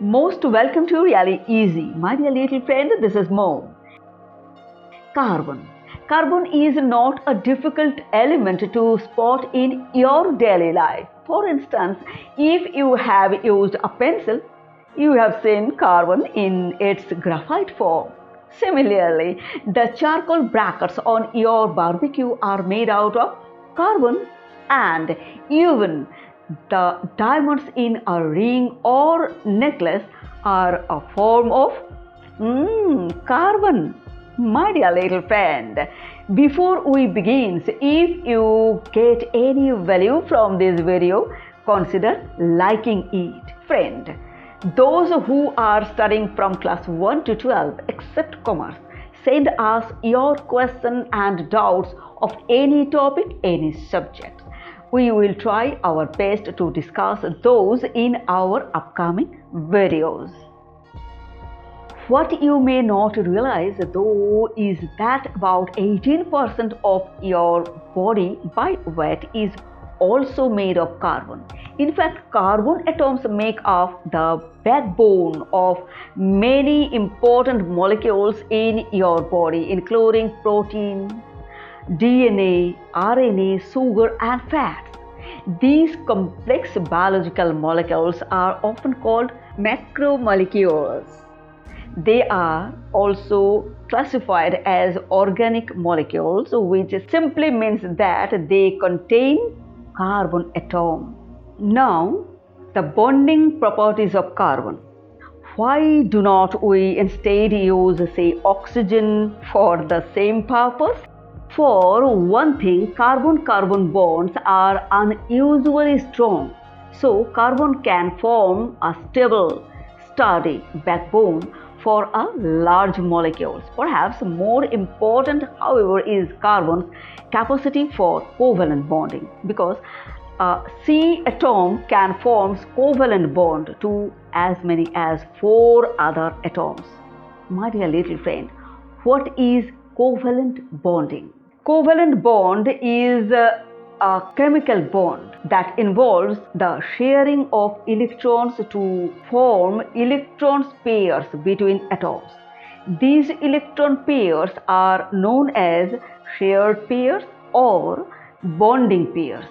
Most welcome to Really Easy. My dear little friend, this is Mo. Carbon. Carbon is not a difficult element to spot in your daily life. For instance, if you have used a pencil, you have seen carbon in its graphite form. Similarly, the charcoal brackets on your barbecue are made out of carbon, and even the diamonds in a ring or necklace are a form of carbon. My dear little friend, before we begin, if you get any value from this video, consider liking it. Friend, those who are studying from class 1 to 12 except commerce, send us your questions and doubts of any topic, any subject. We will try our best to discuss those in our upcoming videos. What you may not realize though is that about 18% of your body by weight is also made of carbon. In fact, carbon atoms make up the backbone of many important molecules in your body, including protein, DNA, RNA, sugar, and fats. These complex biological molecules are often called macromolecules. They are also classified as organic molecules, which simply means that they contain carbon atom. Now, the bonding properties of carbon. Why do not we instead use, say, oxygen for the same purpose? For one thing, carbon-carbon bonds are unusually strong, so carbon can form a stable, sturdy backbone for a large molecules. Perhaps more important, however, is carbon's capacity for covalent bonding, because a C atom can form covalent bond to as many as 4 other atoms. My dear little friend, what is covalent bonding? Covalent bond is a chemical bond that involves the sharing of electrons to form electron pairs between atoms. These electron pairs are known as shared pairs or bonding pairs.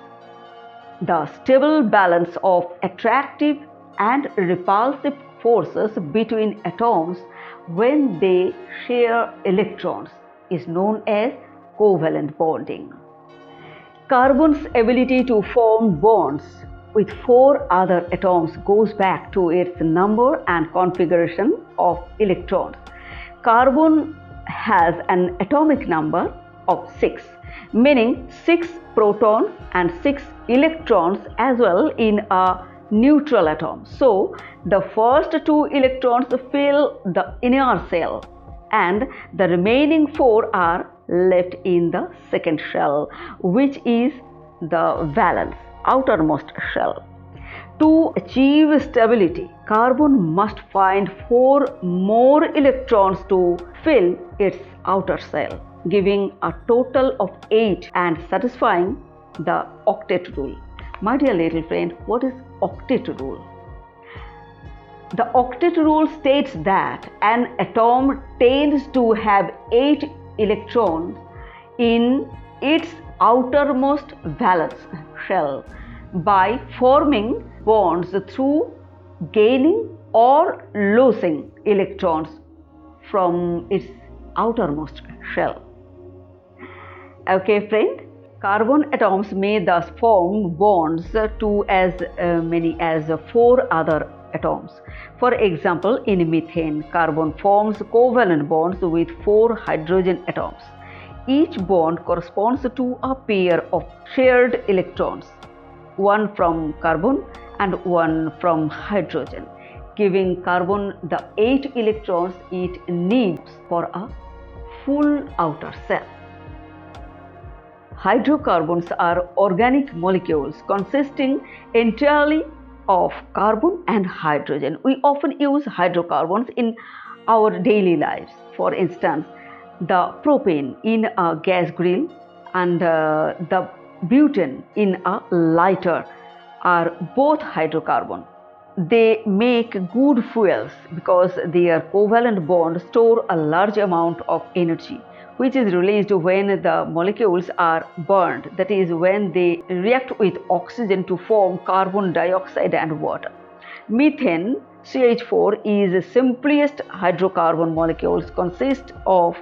The stable balance of attractive and repulsive forces between atoms when they share electrons is known as covalent bonding. Carbon's ability to form bonds with 4 other atoms goes back to its number and configuration of electrons. Carbon has an atomic number of 6, meaning 6 protons and 6 electrons as well in a neutral atom. So, the first 2 electrons fill the inner shell and the remaining 4 are left in the second shell, which is the valence, outermost shell. To achieve stability, carbon must find 4 more electrons to fill its outer shell, giving a total of 8 and satisfying the octet rule. My dear little friend, what is octet rule? The octet rule states that an atom tends to have 8 electrons in its outermost valence shell by forming bonds through gaining or losing electrons from its outermost shell. Okay, friend, carbon atoms may thus form bonds to as many as 4 other atoms. For example, in methane, carbon forms covalent bonds with 4 hydrogen atoms. Each bond corresponds to a pair of shared electrons, one from carbon and one from hydrogen, giving carbon the 8 electrons it needs for a full outer shell. Hydrocarbons are organic molecules consisting entirely of carbon and hydrogen. We often use hydrocarbons in our daily lives. For instance, the propane in a gas grill and the butane in a lighter are both hydrocarbon. they make good fuels because their covalent bonds store a large amount of energy, which is released when the molecules are burned, that is, when they react with oxygen to form carbon dioxide and water. Methane, CH4, is the simplest hydrocarbon molecules consist of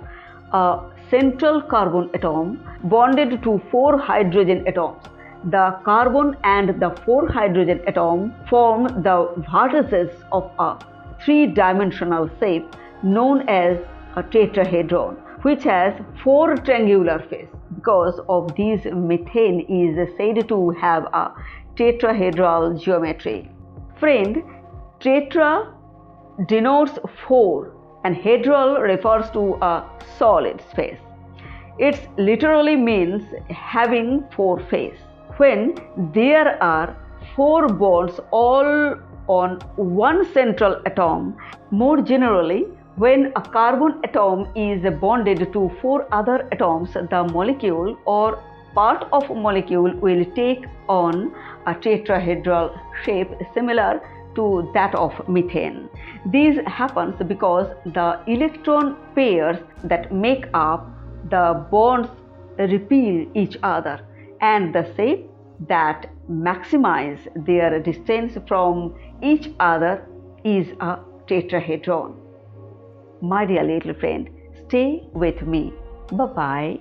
a central carbon atom bonded to 4 hydrogen atoms. The carbon and the 4 hydrogen atom form the vertices of a 3-dimensional shape known as a tetrahedron, which has 4 triangular faces. Because of these, methane is said to have a tetrahedral geometry. Friend, tetra denotes 4 and hedral refers to a solid space. It literally means having 4 faces. When there are 4 bonds all on one central atom, more generally, when a carbon atom is bonded to 4 other atoms, the molecule or part of a molecule will take on a tetrahedral shape similar to that of methane. This happens because the electron pairs that make up the bonds repel each other, and the shape that maximize their distance from each other is a tetrahedron. My dear little friend, stay with me. Bye-bye.